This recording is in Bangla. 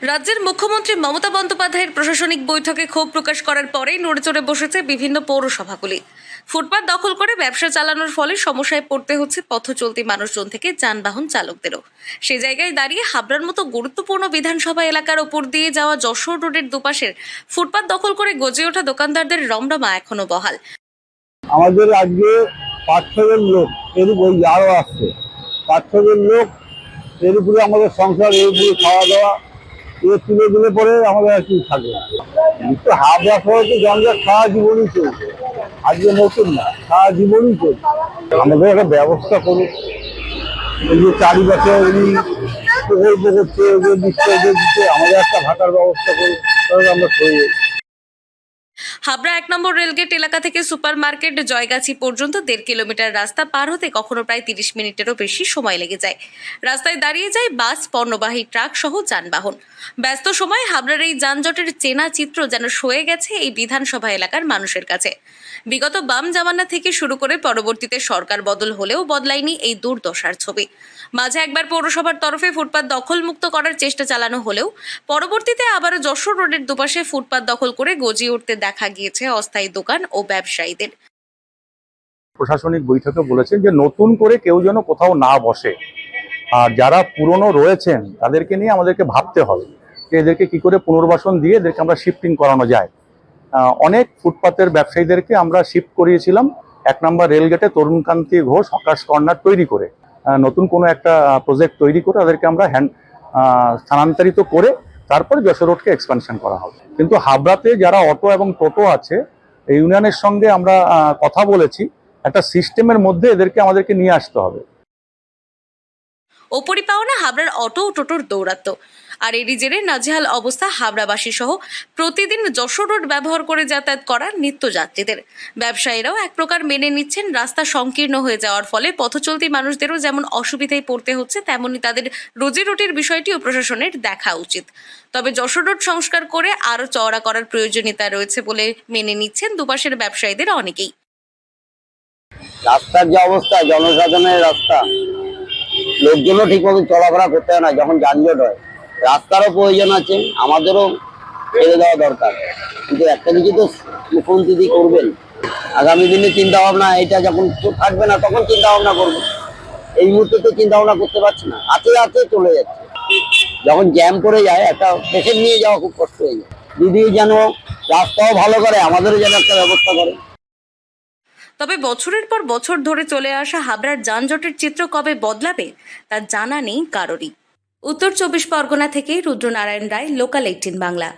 রাজ্যের মুখ্যমন্ত্রী মমতা বন্দ্যোপাধ্যায়ের প্রশাসনিক বৈঠকে ক্ষোভ প্রকাশ করার পরেই নড়েচড়ে বসেছে বিভিন্ন পৌরসভাগুলি। ফুটপাত দখল করে ব্যবসা চালানোর ফলে সমস্যায় পড়তে হচ্ছে পথ চলতি মানুষজন থেকে যানবাহন চালকদেরও। সে জায়গায় দাঁড়িয়ে হাবড়ার মতো গুরুত্বপূর্ণ বিধানসভা এলাকার ওপর দিয়ে যাওয়া যশোর রোডের দুপাশের ফুটপাত দখল করে গজে ওঠা দোকানদারদের রমরমা এখনো বহাল। আমাদের আজকে 5-6 লোক এর উপর আরো আসছে, 5-6 লোক এর উপরে আমাদের সংসার, এর উপরে খাওয়া দাওয়া তুলে দিলে পরে আমাদের আর কি থাকে। কিন্তু হাবড়া শহরে জঞ্জাট সারা জীবনই চলছে, আজকে নতুন না, সারা জীবনই চলছে। আমাদের একটা ব্যবস্থা করুক, এই যে চারিপাশে প্রকল্প করছে, দিচ্ছে, আমাদের একটা ভাটার ব্যবস্থা করুক, তাহলে আমরা সরে। হাবড়া 1 নম্বর রেলগেট এলাকা থেকে সুপার মার্কেট জয়গাছি পর্যন্ত 1.5 কিলোমিটার রাস্তা পার হতে কখনো প্রায় 30 মিনিটেরও বেশি সময় লেগে যায়। রাস্তায় দাঁড়িয়ে যায় বাস, পণ্যবাহী ট্রাক সহ যানবাহন। ব্যস্ত সময় হাবড়ার এই যানজটের চেনা চিত্র যেন সয়ে গেছে এই বিধানসভা এলাকার মানুষের কাছে। বিগত বাম জামানা থেকে শুরু করে পরবর্তীতে সরকার বদল হলেও বদলায়নি এই দুর্দশার ছবি। মাঝে একবার পৌরসভার তরফে ফুটপাত দখল মুক্ত করার চেষ্টা চালানো হলেও পরবর্তীতে আবারও যশোর রোডের দুপাশে ফুটপাত দখল করে গজিয়ে উঠতে দেখা গিয়েছে অস্থায়ী দোকান ও ব্যবসায়ীদের। প্রশাসনিক বৈঠকে বলেছেন যে নতুন করে কেউ যেন কোথাও না বসে, আর যারা পুরনো রয়েছেন তাদেরকে নিয়ে আমাদেরকে ভাবতে হবে যে এদেরকে কি করে পুনর্বাসন দিয়ে এদেরকে আমরা শিফটিং করানো যায়। অনেক ফুটপাতের ব্যবসায়ীদেরকে আমরা শিফট করিয়েছিলাম 1 নম্বর রেলগেটে তরুণকান্তি ঘোষ হকার্স কর্নার তৈরি করে, নতুন কোনো একটা প্রজেক্ট তৈরি করে তাদেরকে আমরা স্থানান্তরিত করে তারপরে যশোর রোডকে এক্সপানশন করা হবে। কিন্তু হাবড়াতে যারা অটো এবং টোটো আছে, এই ইউনিয়নের সঙ্গে আমরা কথা বলেছি, একটা সিস্টেমের মধ্যে আমাদেরকে নিয়ে আসতে হবে। ওপরি পাওনা হাবড়ার অটো ও টোটোর দৌরাত্ম্য, আর এরই জেরে নাজেহাল অবস্থা হাবড়াবাসী সহ প্রতিদিন যশোর রোড ব্যবহার করে যাতায়াত করার নিত্যযাত্রীদের। ব্যবসায়ীরাও এক প্রকার মেনে নিচ্ছেন রাস্তা সংকীর্ণ হয়ে যাওয়ার ফলে পথচলতি মানুষদেরও যেমন অসুবিধায় পড়তে হচ্ছে, তেমনি তাদের রোজি রুটির বিষয়টিও প্রশাসনের দেখা উচিত। তবে যশোর রোড সংস্কার করে আরও চওড়া করার প্রয়োজনীয়তা রয়েছে বলে মেনে নিচ্ছেন দুপাশের ব্যবসায়ীদের অনেকেই। রাস্তার যে অবস্থা, জনসাধারণের রাস্তা, লোকজনও ঠিক মতো চলাফেরা করতে হয় না যখন যানজট হয়। রাস্তারও প্রয়োজন আছে, আমাদেরও ছেড়ে দেওয়া দরকার, কিন্তু একটা দিকে তো মুখ্যমন্ত্রী করবেন। আগামী দিনে চিন্তা ভাবনা, এটা যখন থাকবে না তখন চিন্তা ভাবনা করবো। এই মুহূর্তে তো চিন্তা ভাবনা করতে পারছি না, আছে চলে যাচ্ছে। যখন জ্যাম করে যায়, একটা পেশেন্ট নিয়ে যাওয়া খুব কষ্ট হয়ে যায়। দিদি যেন রাস্তাও ভালো করে, আমাদেরও যেন একটা ব্যবস্থা করে। তবে বছরের পর বছর ধরে চলে আসা হাবড়ার যানজটের চিত্র কবে বদলাবে তা জানা নেই কারোরই। উত্তর 24 পরগনা থেকে রুদ্রনারায়ণ রায়, লোকাল 18 বাংলা।